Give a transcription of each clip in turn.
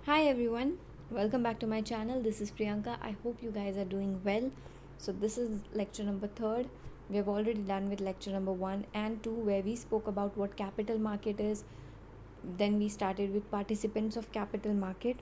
Hi everyone, welcome back to my channel. This is Priyanka. I hope you guys are doing well. So, this is lecture number 3rd. We have already done with lecture number 1 and 2, where we spoke about what capital market is. Then we started with participants of capital market.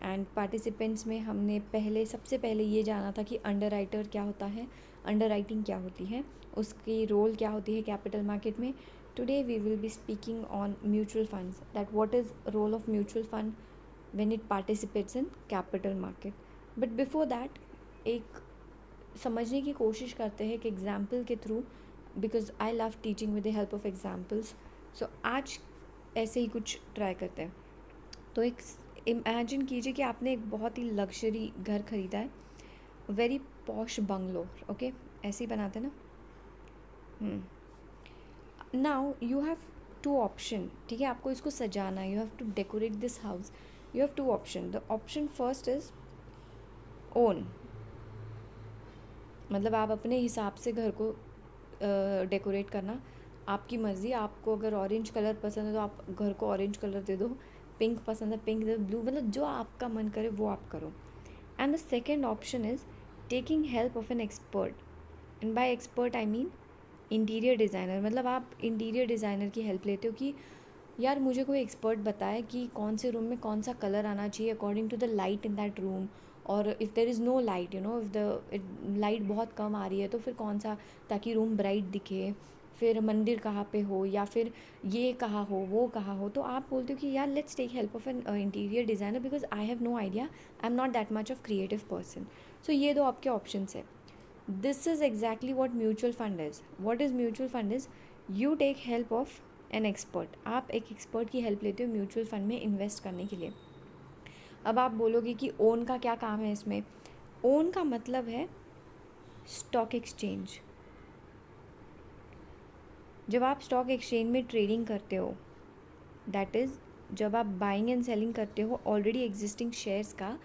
And participants में हमने सबसे पहले ये जाना था कि under writer क्या होता है, अंडर राइटिंग क्या होती है, उसकी रोल क्या होती है कैपिटल मार्केट में. Today we will be speaking on mutual funds, that what is role of mutual fund when it participates in capital market. But before that एक समझने की कोशिश करते हैं कि एग्जाम्पल के through, because I love teaching with the help of examples. So आज ऐसे ही कुछ ट्राई करते हैं. तो एक इमेजिन कीजिए कि आपने एक बहुत ही लग्जरी घर ख़रीदा है, वेरी पॉश बंगलो. ओके, ऐसे ही बनाते ना. Now you have two option. ठीक है, आपको इसको सजाना है, you have to decorate this house. You have two option. The option first is own, मतलब आप अपने हिसाब से घर को डेकोरेट करना, आपकी मर्ज़ी. आपको अगर ऑरेंज कलर पसंद है तो आप घर को ऑरेंज कलर दे दो, पिंक पसंद है पिंक दे दो, ब्लू, मतलब जो आपका मन करे वो आप करो. And the second option is taking help of an expert. And bye expert I mean interior designer. मतलब आप इंटीरियर डिज़ाइनर की हेल्प लेते हो कि यार मुझे कोई एक्सपर्ट बताए कि कौन से रूम में कौन सा कलर आना चाहिए according to the light in that room. और if there is no light, if the light बहुत कम आ रही है तो फिर कौन सा, ताकि रूम ब्राइट दिखे, फिर मंदिर कहाँ पे हो, या फिर ये कहाँ हो वो कहाँ हो. तो आप बोलते हो कि यार let's take help of an interior designer because I have no idea, I am not that much of creative person. So ये दो आपके ऑप्शन है. This is exactly what mutual fund is. What is mutual fund is you take help of an expert. आप एक expert की help लेते हो mutual fund में इन्वेस्ट करने के लिए. अब आप बोलोगे कि ओन का क्या काम है इसमें. ओन का मतलब है स्टॉक एक्सचेंज. जब आप स्टॉक एक्सचेंज में ट्रेडिंग करते हो, दैट इज़ जब आप बाइंग एंड सेलिंग करते हो ऑलरेडी एग्जिस्टिंग शेयर्स का,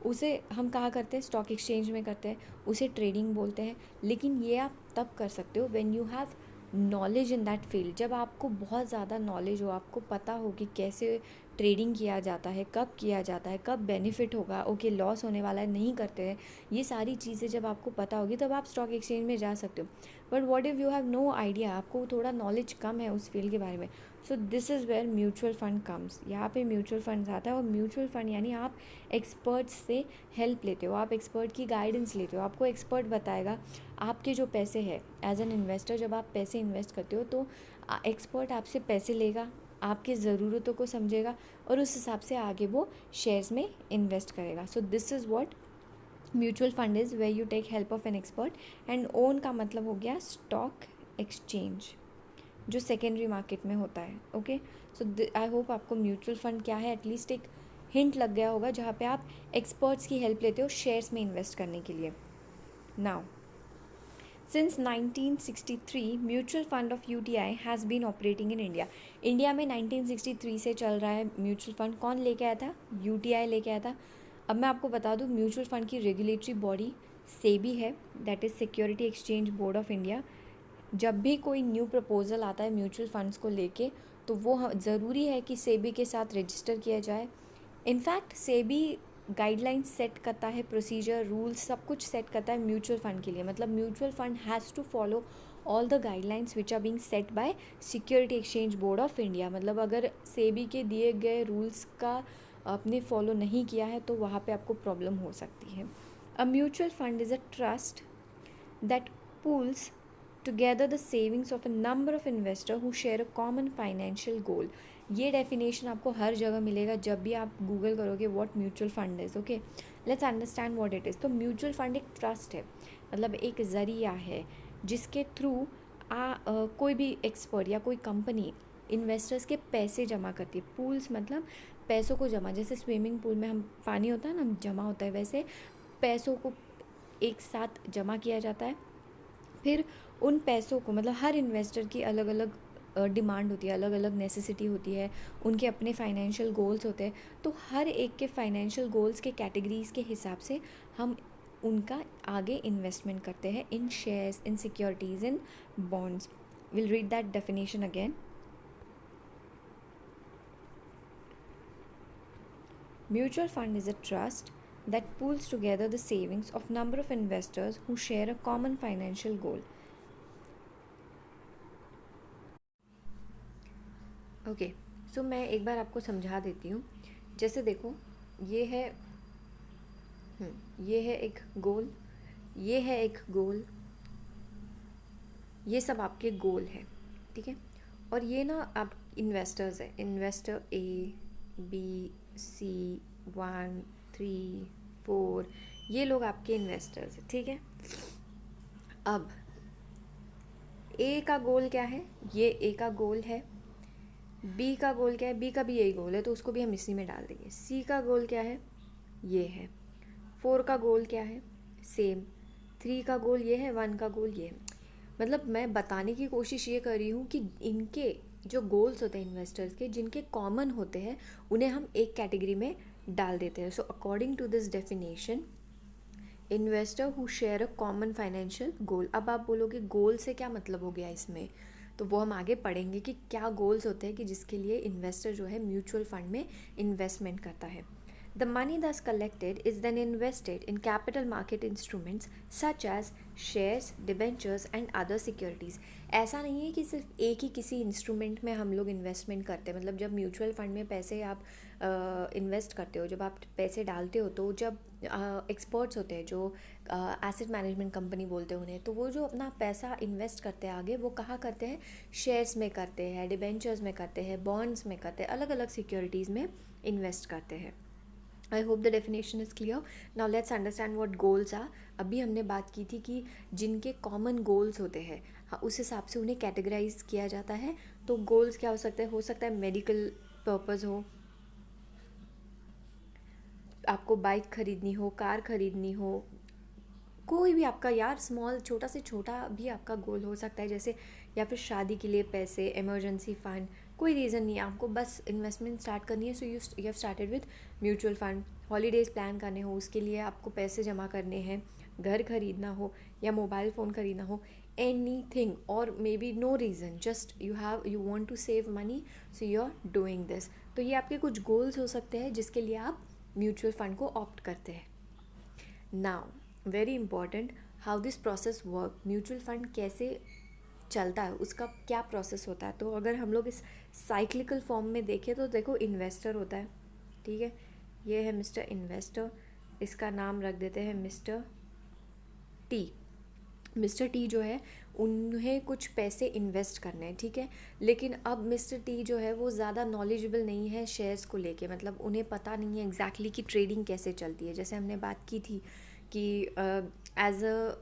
उसे हम कहाँ करते हैं, स्टॉक एक्सचेंज में करते हैं, उसे ट्रेडिंग बोलते हैं. लेकिन ये आप तब कर सकते हो when you have knowledge in that field. जब आपको बहुत ज़्यादा नॉलेज हो, आपको पता हो कि कैसे ट्रेडिंग किया जाता है, कब किया जाता है, कब बेनिफिट होगा, ओके लॉस होने वाला है, नहीं करते हैं, ये सारी चीज़ें जब आपको पता होगी तब आप स्टॉक एक्सचेंज में जा सकते हो. But what if you have no idea, आपको थोड़ा नॉलेज कम है उस फील्ड के बारे में. So this is where mutual fund comes. यहाँ पे म्यूचुअल फंड आता है. और म्यूचुअल फंड यानी आप एक्सपर्ट्स से हेल्प लेते हो, आप एक्सपर्ट की गाइडेंस लेते हो. आपको एक्सपर्ट बताएगा आपके जो पैसे हैं. एज एन इन्वेस्टर जब आप पैसे इन्वेस्ट करते हो तो एक्सपर्ट आपसे पैसे लेगा, आपकी ज़रूरतों को समझेगा और उस हिसाब से आगे वो शेयर्स में इन्वेस्ट करेगा. So this is what mutual fund is, where you take help of an expert. And own का मतलब हो गया स्टॉक एक्सचेंज, जो सेकेंडरी मार्केट में होता है. ओके, सो आई होप आपको म्यूचुअल फंड क्या है एटलीस्ट एक हिंट लग गया होगा, जहाँ पे आप एक्सपर्ट्स की हेल्प लेते हो शेयर्स में इन्वेस्ट करने के लिए. Now since 1963 mutual fund of UTI has been operating in India. India में 1963 से चल रहा है म्यूचुअल फंड. कौन लेके आया था, यूटीआई लेके आया था. अब मैं आपको बता दूं म्यूचुअल फंड की रेगुलेटरी बॉडी सेबी है, that is security Exchange Board of India. जब भी कोई न्यू प्रपोज़ल आता है म्यूचुअल फंड्स को लेके तो वो ज़रूरी है कि सेबी के साथ रजिस्टर किया जाए. इनफैक्ट सेबी गाइडलाइंस सेट करता है, प्रोसीजर रूल्स सब कुछ सेट करता है म्यूचुअल फंड के लिए. मतलब mutual fund has to follow all the guidelines which are being set by Security Exchange Board of India. मतलब अगर सेबी के दिए गए रूल्स का आपने फॉलो नहीं किया है तो वहाँ पे आपको प्रॉब्लम हो सकती है. A mutual fund is a trust that pools together the savings of a number of investors who share a common financial goal. ये डेफिनेशन आपको हर जगह मिलेगा जब भी आप गूगल करोगे what mutual fund is. Okay, let's understand what it is. तो mutual fund एक ट्रस्ट है, मतलब एक ज़रिया है जिसके थ्रू कोई भी एक्सपर्ट या कोई कंपनी इन्वेस्टर्स के पैसे जमा करती है. पूल्स मतलब पैसों को जमा, जैसे स्विमिंग पूल में हम पानी होता है ना जमा होता है, वैसे पैसों को एक साथ जमा किया जाता है. फिर उन पैसों को, मतलब हर इन्वेस्टर की अलग अलग डिमांड होती है, अलग अलग नेसेसिटी होती है, उनके अपने फाइनेंशियल गोल्स होते हैं. तो हर एक के फाइनेंशियल गोल्स के कैटेगरीज़ के हिसाब से हम उनका आगे इन्वेस्टमेंट करते हैं in shares, in securities, in bonds. Will read that definition again. Mutual fund is a trust that pools together the savings of number of investors who share a common financial goal. Okay, so मैं एक बार आपको समझा देती हूँ. जैसे देखो, ये है ये है एक गोल, ये है एक गोल, ये सब आपके गोल है, ठीक है. और ये ना आप इन्वेस्टर्स है, इन्वेस्टर ए बी सी 1 3 4, ये लोग आपके इन्वेस्टर्स हैं, ठीक है. अब ए का गोल क्या है, ये ए का गोल है. बी का गोल क्या है, बी का भी यही गोल है, तो उसको भी हम इसी में डाल देंगे. सी का गोल क्या है, ये है. 4 का गोल क्या है, सेम. 3 का गोल ये है, 1 का गोल ये है. मतलब मैं बताने की कोशिश ये कर रही हूँ कि इनके जो गोल्स होते हैं इन्वेस्टर्स के, जिनके कॉमन होते हैं, उन्हें हम एक कैटेगरी में डाल देते हैं. So according to this definition, investor who share a common financial goal. अब आप बोलोगे गोल से क्या मतलब हो गया इसमें, तो वो हम आगे पढ़ेंगे कि क्या गोल्स होते हैं कि जिसके लिए इन्वेस्टर जो है म्यूचुअल फंड में इन्वेस्टमेंट करता है. The money thus collected is then invested in capital market instruments such as shares, debentures and other securities. ऐसा नहीं है कि सिर्फ एक ही किसी इंस्ट्रूमेंट में हम लोग इन्वेस्टमेंट करते हैं. मतलब जब म्यूचुअल फंड में पैसे आप इन्वेस्ट करते हो, जब आप पैसे डालते हो, तो जब एक्सपर्ट्स होते हैं जो एसेट मैनेजमेंट कंपनी बोलते हैं उन्हें, तो वो जो अपना पैसा इन्वेस्ट करते हैं आगे, वो कहाँ करते हैं, शेयर्स में करते हैं, डिबेंचर्स में करते हैं, बॉन्ड्स में करते हैं, अलग अलग सिक्योरिटीज़ में इन्वेस्ट करते हैं. I hope the definition is clear. Now let's understand what goals are. अभी हमने बात की थी कि जिनके कॉमन गोल्स होते हैं, हाँ, उस हिसाब से उन्हें कैटेगराइज किया जाता है. तो गोल्स क्या हो सकता है मेडिकल पर्पज़ हो, आपको बाइक खरीदनी हो, कार खरीदनी हो, कोई भी आपका यार स्मॉल, छोटा से छोटा भी आपका गोल हो सकता है. जैसे या फिर शादी के लिए पैसे, इमरजेंसी फंड, कोई रीज़न नहीं है, आपको बस इन्वेस्टमेंट स्टार्ट करनी है. So you have started with mutual fund. Holidays plan करने हो, उसके लिए आपको पैसे जमा करने हैं, घर खरीदना हो या मोबाइल फ़ोन खरीदना हो, एनी थिंग, और maybe no reason, just you want to save money, so you are doing this. तो ये आपके कुछ गोल्स हो सकते हैं जिसके लिए आप म्यूचुअल फंड को ऑप्ट करते हैं. Now very important, how this process work, mutual fund कैसे चलता है, उसका क्या प्रोसेस होता है. तो अगर हम लोग इस साइक्लिकल फॉर्म में देखें तो देखो, इन्वेस्टर होता है, ठीक है, ये है मिस्टर इन्वेस्टर, इसका नाम रख देते हैं मिस्टर टी. मिस्टर टी जो है, उन्हें कुछ पैसे इन्वेस्ट करने हैं, ठीक है. लेकिन अब मिस्टर टी जो है वो ज़्यादा नॉलेजेबल नहीं है शेयर्स को लेके. मतलब उन्हें पता नहीं है एग्जैक्टली कि ट्रेडिंग कैसे चलती है. जैसे हमने बात की थी कि as a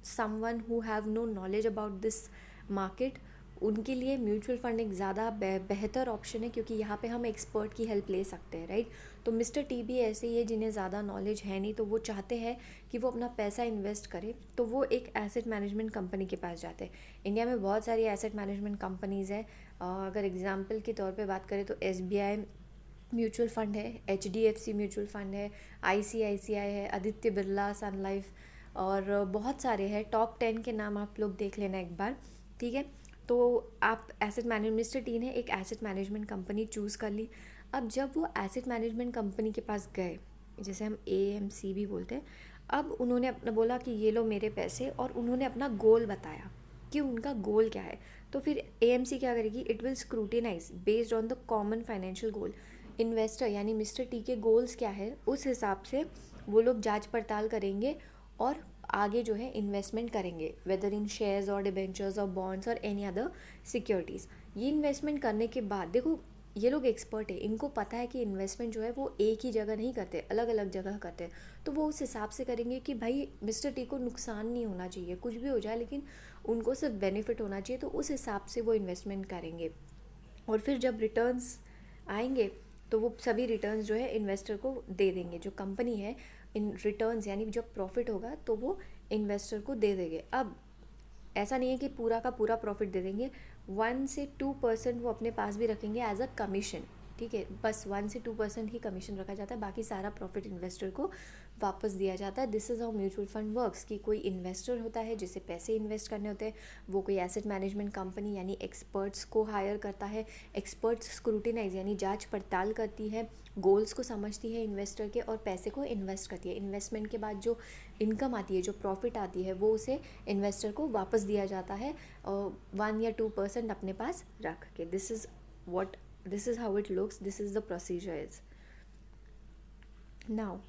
someone who have no knowledge about this market, उनके लिए म्यूचुअल फंड एक ज़्यादा बेहतर ऑप्शन है, क्योंकि यहाँ पे हम एक्सपर्ट की हेल्प ले सकते हैं, राइट. तो मिस्टर टी भी ऐसे ही है, जिन्हें ज़्यादा नॉलेज है नहीं, तो वो चाहते हैं कि वो अपना पैसा इन्वेस्ट करे, तो वो एक एसेट मैनेजमेंट कंपनी के पास जाते हैं. इंडिया में बहुत सारी एसेट मैनेजमेंट कंपनीज़ हैं. अगर एग्जाम्पल के तौर पर बात करें तो SBI म्यूचुअल फंड है, HDFC म्यूचुअल फंड है, ICICI है, आदित्य बिरला, सन लाइफ, और बहुत सारे हैं. टॉप 10 के नाम आप लोग देख लेना एक बार, ठीक है. तो आप मिस्टर टी ने एक एसेट मैनेजमेंट कंपनी चूज़ कर ली. अब जब वो एसेट मैनेजमेंट कंपनी के पास गए, जैसे हम AMC भी बोलते हैं, अब उन्होंने अपना बोला कि ये लो मेरे पैसे, और उन्होंने अपना गोल बताया कि उनका गोल क्या है. तो फिर AMC क्या करेगी, it will scrutinise based on the common financial goal. Investor यानी मिस्टर टी के गोल्स क्या है, उस हिसाब से वो लोग जांच पड़ताल करेंगे और आगे जो है इन्वेस्टमेंट करेंगे, वेदर इन शेयर्स और डिबेंचर्स और बॉन्ड्स और एनी अदर सिक्योरिटीज़. ये इन्वेस्टमेंट करने के बाद देखो, ये लोग एक्सपर्ट है, इनको पता है कि इन्वेस्टमेंट जो है वो एक ही जगह नहीं करते, अलग अलग जगह करते हैं. तो वो उस हिसाब से करेंगे कि भाई मिस्टर टी को नुकसान नहीं होना चाहिए, कुछ भी हो जाए लेकिन उनको सिर्फ बेनिफिट होना चाहिए, तो उस हिसाब से वो इन्वेस्टमेंट करेंगे. और फिर जब रिटर्न्स आएंगे तो वो सभी रिटर्न्स जो है इन्वेस्टर को दे देंगे. जो कंपनी है, इन रिटर्न्स यानी जब प्रॉफिट होगा तो वो इन्वेस्टर को दे देंगे. अब ऐसा नहीं है कि पूरा का पूरा प्रॉफिट दे देंगे, 1 से 2% वो अपने पास भी रखेंगे एज अ कमीशन, ठीक है, बस 1 से 2% ही कमीशन रखा जाता है, बाकी सारा प्रॉफिट इन्वेस्टर को वापस दिया जाता है। This is how mutual fund works कि कोई इन्वेस्टर होता है जिसे पैसे इन्वेस्ट करने होते हैं, वो कोई एसेट मैनेजमेंट कंपनी यानी एक्सपर्ट्स को हायर करता है। एक्सपर्ट्स स्क्रूटिनाइज यानी जांच पड़ताल करती है, गोल्स को समझती है इन्वेस्टर के और पैसे को इन्वेस्ट करती है। इन्वेस्टमेंट के बाद जो इनकम आती है, जो प्रॉफिट आती है, वो उसे इन्वेस्टर को वापस दिया जाता है 1 या 2% अपने पास रख के। This is how it looks, this is the procedure is. Now,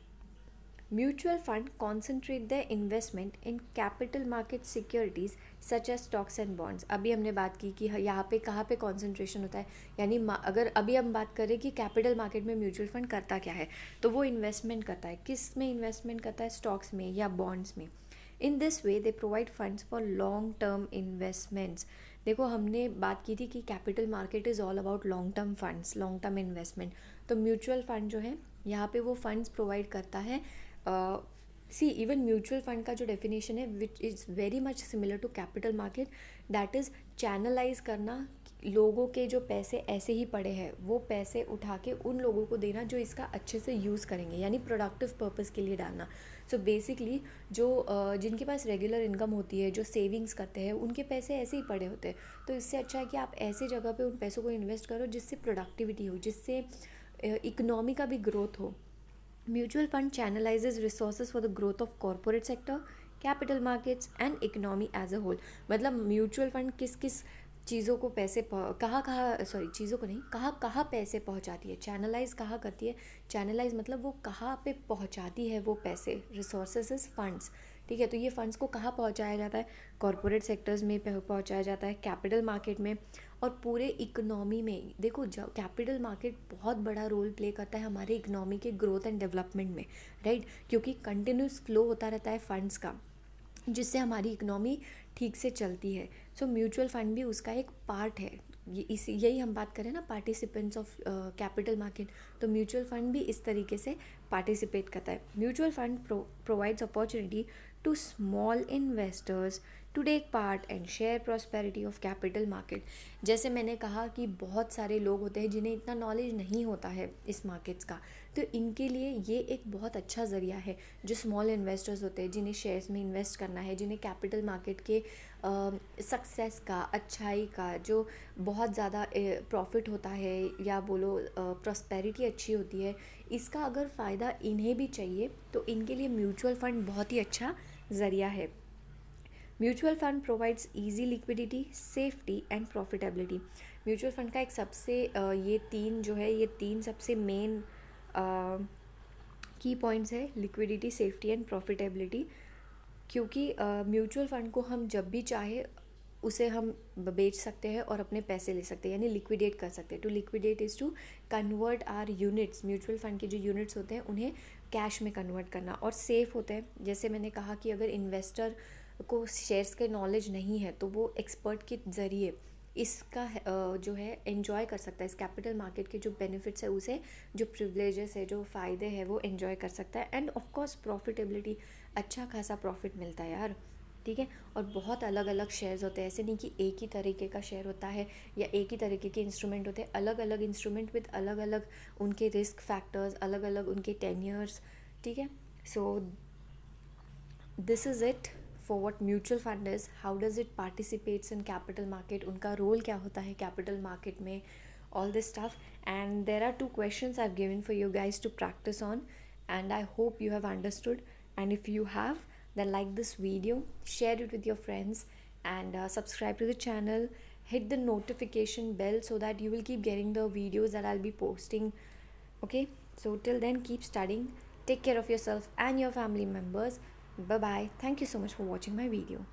mutual fund concentrate their investment in capital market securities such as stocks and bonds. अभी हमने बात की कि यहाँ पे कहाँ पे कॉन्सेंट्रेशन होता है, यानी अगर अभी हम बात करें कि कैपिटल मार्केट में म्यूचुअल फंड करता क्या है, तो वो इन्वेस्टमेंट करता है। किस में इन्वेस्टमेंट करता है? स्टॉक्स में या बॉन्ड्स में। In this way they provide funds for long term investments. देखो, हमने बात की थी कि capital market is all about long term funds, long term investment. तो म्यूचुअल फंड जो है यहाँ पे वो फंड्स प्रोवाइड करता है। सी इवन म्यूचुअल फंड का जो डेफिनेशन है which is very much similar to capital market, that is channelise करना। लोगों के जो पैसे ऐसे ही पड़े हैं वो पैसे उठा के उन लोगों को देना जो इसका अच्छे से यूज़ करेंगे, यानी प्रोडक्टिव पर्पस के लिए डालना। सो बेसिकली जो जिनके पास रेगुलर इनकम होती है, जो सेविंग्स करते हैं, उनके पैसे ऐसे ही पड़े होते हैं। तो इससे अच्छा है कि आप ऐसे जगह पे उन पैसों को इन्वेस्ट करो जिससे प्रोडक्टिविटी हो, जिससे इकोनॉमी का भी ग्रोथ हो। Mutual fund channelizes resources for the growth of corporate sector, capital markets and economy as a whole. मतलब म्यूचुअल फंड किस किस चीज़ों को पैसे कहाँ पैसे पहुँचाती है, चैनलाइज कहाँ करती है। चैनलाइज मतलब वो कहाँ पे पहुँचाती है वो पैसे, रिसोर्सेज इज फंड्स, ठीक है। तो ये फंड्स को कहाँ पहुँचाया जाता है? कॉरपोरेट सेक्टर्स में पहुँचाया जाता है, कैपिटल मार्केट में और पूरे इकोनॉमी में। देखो, जब कैपिटल मार्केट बहुत बड़ा रोल प्ले करता है हमारे इकोनॉमी के ग्रोथ एंड डेवलपमेंट में, राइट, क्योंकि कंटिन्यूस फ्लो होता रहता है फंड्स का, जिससे हमारी इकोनॉमी ठीक से चलती है। सो म्यूचुअल फंड भी उसका एक पार्ट है। यही हम बात करें ना, पार्टिसिपेंट्स ऑफ कैपिटल मार्केट, तो म्यूचुअल फंड भी इस तरीके से पार्टिसिपेट करता है। Mutual fund provides opportunity to small investors to take part and share prosperity of capital market. जैसे मैंने कहा कि बहुत सारे लोग होते हैं जिन्हें इतना नॉलेज नहीं होता है इस मार्केट्स का, तो इनके लिए ये एक बहुत अच्छा ज़रिया है। जो स्मॉल इन्वेस्टर्स होते हैं, जिन्हें शेयर्स में इन्वेस्ट करना है, जिन्हें कैपिटल मार्केट के सक्सेस का, अच्छाई का, जो बहुत ज़्यादा प्रॉफिट होता है या बोलो प्रॉस्पेरिटी अच्छी होती है, इसका अगर फ़ायदा इन्हें भी चाहिए तो इनके लिए म्यूचुअल फंड बहुत ही अच्छा ज़रिया है। Mutual fund provides easy liquidity, safety and profitability. Mutual fund का एक सबसे ये तीन सबसे मेन की पॉइंट्स है, लिक्विडिटी, सेफ्टी एंड प्रॉफिटेबिलिटी। क्योंकि म्यूचुअल फंड को हम जब भी चाहे उसे हम बेच सकते हैं और अपने पैसे ले सकते हैं, यानी लिक्विडेट कर सकते हैं। To liquidate is to convert our units. Mutual fund के जो यूनिट्स होते हैं उन्हें कैश में कन्वर्ट करना, और सेफ़ होते हैं। जैसे मैंने कहा कि अगर इन्वेस्टर को शेयर्स के नॉलेज नहीं है तो वो एक्सपर्ट के ज़रिए इसका जो है एंजॉय कर सकता है। इस कैपिटल मार्केट के जो बेनिफिट्स है, उसे जो प्रिविलेजेस है, जो फ़ायदे हैं, वो एंजॉय कर सकता है। एंड ऑफ कोर्स प्रॉफिटेबिलिटी, अच्छा खासा प्रॉफिट मिलता है यार, ठीक है। और बहुत अलग अलग शेयर्स होते हैं, ऐसे नहीं कि एक ही तरीके का शेयर होता है या एक ही तरीके के इंस्ट्रूमेंट होते हैं। अलग अलग इंस्ट्रूमेंट विद अलग अलग उनके रिस्क फैक्टर्स, अलग अलग उनके टेन्योर्स, ठीक है। सो this is it for what mutual fund is, how does it participates in capital market, उनका रोल क्या होता है capital market में, all this stuff. And there are 2 questions I've given for you guys to practice on, and I hope you have understood. And if you have, then like this video, share it with your friends, and subscribe to the channel. Hit the notification bell so that you will keep getting the videos that I'll be posting. Okay, so till then, keep studying, take care of yourself and your family members. Bye bye. Thank you so much for watching my video.